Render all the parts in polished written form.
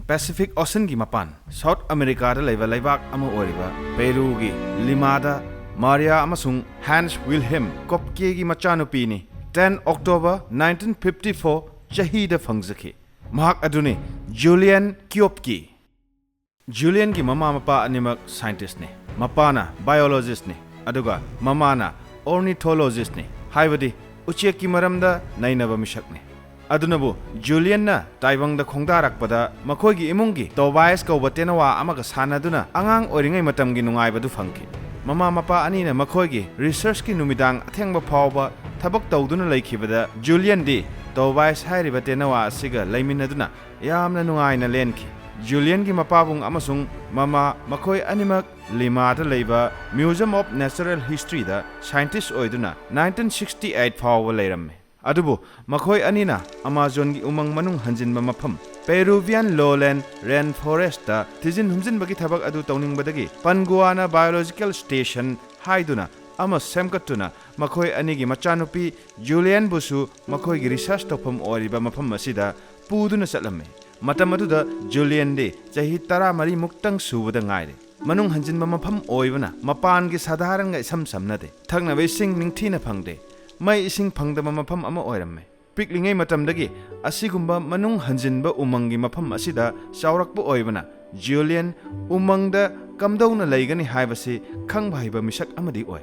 Pacific Ocean gi mapan South America da leiba leibak ama oriba Peru gi Lima da Maria amasung Hans Wilhelm Kopke gi machanupi ni 10 October 1954 Chahi da phangzaki mahak aduni Juliane Kopke Juliane gi mama mapa animak scientist ne mapana biologist ne aduga mamana ornithologist ne haibadi uchek ki maramda nainaba misak ne adunabu Juliane na taibang da khongdarakpada makhoigi imungi Tobias ko batenawa amaga sanaduna angang oringai matamgi nungaibadu phangki mama mapa anina makhoigi research ki numidang athengba phawba thabak tawduna laikhibada Juliane di Tobias hairiba tenawa asiga laiminaduna yamna nungaina lenki Juliane gi mapabung amasung mama makhoi animak Lima da leiba Museum of Natural History da scientist oiduna 1968 phawba leiramme adubu makhoi anina Amazon gi umang manung hanjinba mafam Peruvian lowland rainforest da tijin humjin bagi thabak adu tawningbadagi Panguana Biological Station haiduna ama semkatuna makhoi anigi machanupi Juliane busu makhoi gi research tawpham oriba mafam asida puduna chatlamme matam aduda Juliane de chahi 13 muktang subada ngaire manung hanjinba mafam oibana mapan gi sadharan ga isam samnade thakna besing ningthina phangde mai ising phangdaba mafam ama oiramme piklingai matamdagi asigumba manung hanjinba umangi mafam asida chawrakpa oibana Juliane umangda kamdawna leigani haibasi khangba haiba misak amadi oi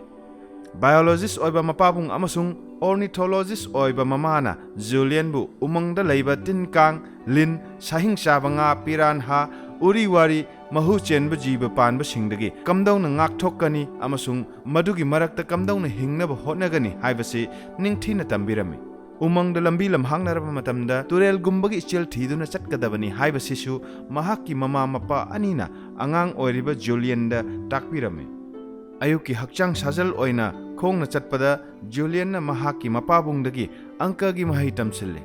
biologist oiba mapabung amasung ornithologist oiba mamana Juliane bu umangda leiba tinkang lin sahing sabanga piranha uri wari mahu chenba jiba panba singdagi kamdawna ngakthokani amasung madugi marakta kamdawna hingnaba hotnagani haibasi ningthina tambirami umangda lambi lamhangnaraba matamda turel gumbagi ichel thiduna chatkadabani haibasisu mahakki mama mapa anina angang oiriba Juliane da takpirami ayuki hakchang sajal oina khongna chatpada Juliane na mahakki mapabungdagi angkagi mahai tamsille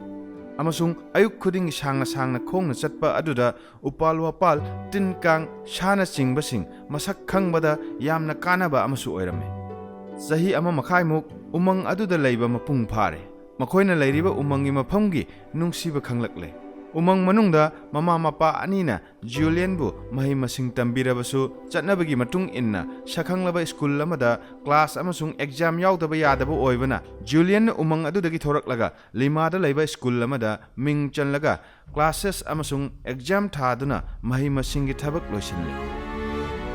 amasung ayuk khuding sangna khongna chatpa aduda upal wapal tinkang shana singbasing masak khangbada yamna kanaba amasu oirame sahi ama makhaimuk umang aduda leiba mapung phare makhoina leiriba umangi maphamgi nungsiba khanglakle umang manungda mama mapa anina Juliane bu mahi masing tambirabasu chatnabagi matung inna sakhanglaba school lamada class amasung exam yaudaba yadaba oibana Juliane umang adudagi thoraklaga Lima da leiba school lamada ming chanlaga classes amasung exam thaduna mahi masingi thabak loisinle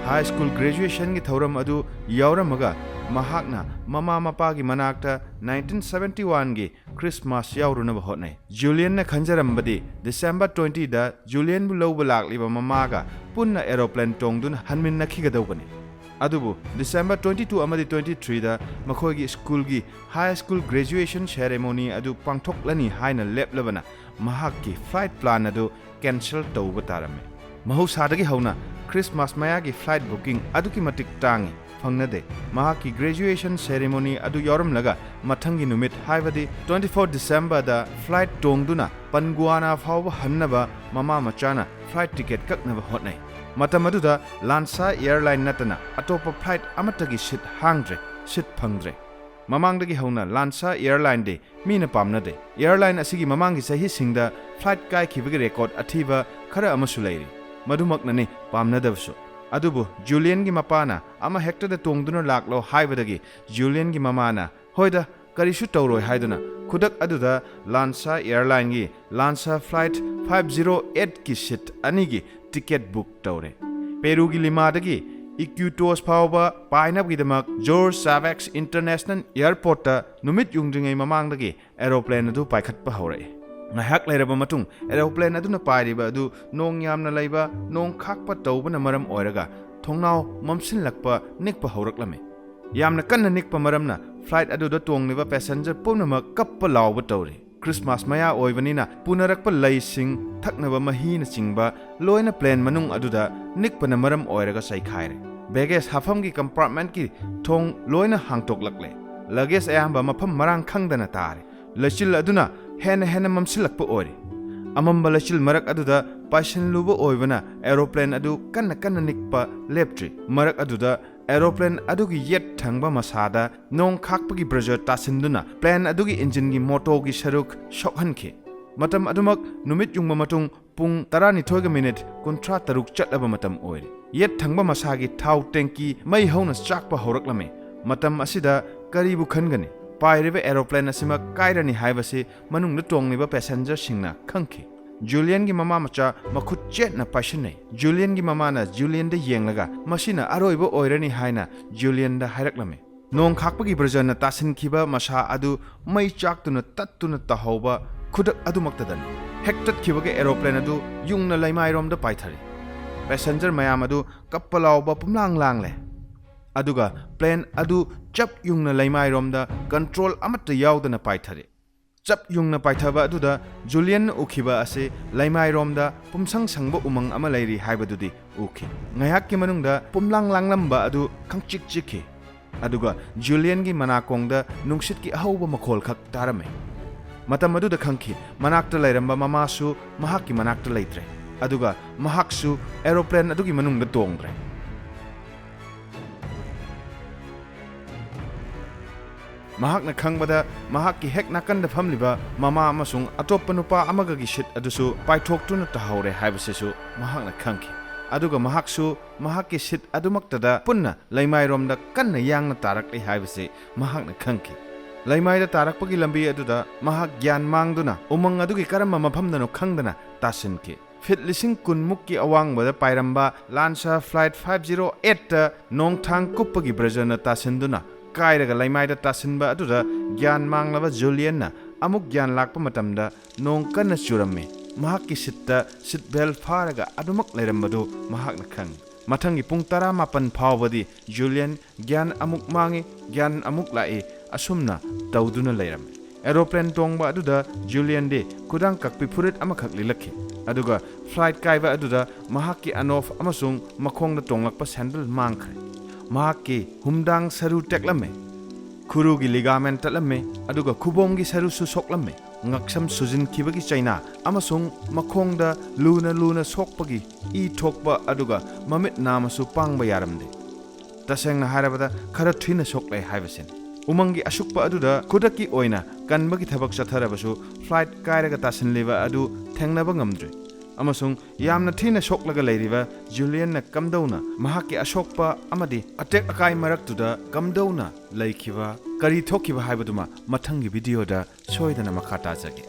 high school graduation gi thoram adu yauramaga mahakna mama mapagi manakta 1971 gi Christmas yaurunaba hotnai Juliane na khanjarambadi December 20 da Juliane bu lawba lakliba mamaga punna aeroplane tongduna hanmin nakhigadawbani adubu December 22 amadi 23 da makhoigi school gi high school graduation ceremony adu pangthoklani haina leplabana mahakki flight plan adu cancel tawba tarame mahausadagi hauna Christmas mayagi flight booking aduki matik tangi fangnade mahaki graduation ceremony adu yoramlaga mathangi numit haibadi 24 December da flight tongduna Panguana phawba hannaba mama machana flight ticket kaknaba hotnai matam aduda LANSA airline natana atopa flight amatagi sit hangdre sit phangdre mamangdagi hauna LANSA airline de mina pamnade airline asigi mamangi sahi singda flight kai khibagi record athiba khara amasu leiri madumaknani pamnadabsu adubu Juliane gi mapana ama hector da tongduna laklo haibadagi Juliane gi mamana hoida karisu tawroi haiduna khudak aduda LANSA airline gi LANSA flight 508 ki seat ani gi ticket book tawre Peru gi Lima dagi Iquitos phawba painab gi damak George Savax International Airport ta numit yungdringai mamangdagi aeroplane adu paikhatpa haurai ngahak leiraba matung aeroplane aduna pairiba adu nong yamna leiba nong khakpa tawbana maram oiraga thongnaw mamsinlakpa nikpa hauраklame yamna kanna nikpa maramna flight adu da tongniba passenger pumnama kappa lawba tawri Christmas maya oibanina punarakpa leising thaknaba mahina chingba loina plane manung aduda nikpana maram oiraga saikhaire baggage hafamgi compartment ki thong loina hangtoklakle luggage ayamba mafam marang khangdana tare lachil aduna hena mamsilakpa ori amamba lachil marak aduda passion luba oibana aeroplane adu kanna nikpa leptri marak aduda aeroplane adugi yet thangba masada nong khakpagi pressure tasinduna plane adugi engine gi motor gi saruk shokhanki matam adumak numit yungba matung pung 12 minute 36 chatlaba matam oire yet thangba masagi thau tanki mai hauna chakpa horaklame matam asida karibu khangani pairiba aeroplane asima kairani haibase manungna tongliba passenger singna khangki Juliane gi mama macha makhut chet na passionai Juliane gi mama na Juliane da yenglaga masina aroiba oirani haina Juliane da hairaklame nong khakpagi version na tasin khiba masa adu mai chaktuna tattuna tahauba khudak adumaktadani hektat khibage aeroplane adu yungna laimai rom da paithari passenger mayam adu kappalawba pumlang langle aduga plane adu chap yungna laimai rom da control amatta yaudana paithari chap yungna paithaba aduda Juliane ukhiba ase laimai rom da pumsang sangba umang ama lairi haibadudi ukhi ngayak ki manungda pumlang langlamba adu khangchik chikhi aduga Juliane gi manakong da nungsit ki ahauba makhol khak tarame matam aduda khangki manakta lairamba mamasu mahakki manakta laitre aduga mahaksu aeroplane adugi manungda tongdre mahakna khangbada mahakki hek nakanda phamliba mama amasung atoppa nupa amaga gi shit adusu paithoktu tahaure haibasesu mahakna khangki aduga mahaksu mahakki shit adumaktada punna laimai romda kanna yangna tarakli haibase mahakna khangki laimai da tarakpagi lambi aduda mahak gyan mangduna umang adugi karamba maphamdano khangdana tasinki fit lising kun mukki awangbada pairamba LANSA flight 508 ta nongthang kuppagi brajana tasinduna kairaga laimai da tasinba aduda gyan manglaba Juliane na amuk gyan lakpa matamda nong kanna churamme mahakki sitta sitbel faraga adumak lairambadu mahakna khang mathangi pung 18 phawbadi Juliane gyan amuk mangi gyan amuk lai asumna tawduna lairam aeroplane tongba aduda Juliane de kudang kakpi furit amakhak lilakhi aduga flight kaiba aduda mahakki anof amasung makhongda tonglakpa sandal mangkhre mahakki humdang saru teklame khurugi ligament tatlame aduga khubonggi saru su soklamme ngaksam sujin khibagi chaina amasung makhongda luna sokpagi I thokba aduga mamit namasu pangba yaramde tasengna harabada khara thina soklai haibasin umangi asukpa aduda khudaki oina kanbagi thabak chatharabasu flight kairaga tasinliba adu thengnaba ngamdre amasung yamna thina soklaga leiriba Juliane na kamdauna mahaki asokpa amadi atek akai maraktuda kamdauna laikhiba kari thokiba haibaduma mathangi video da soidana makha tajage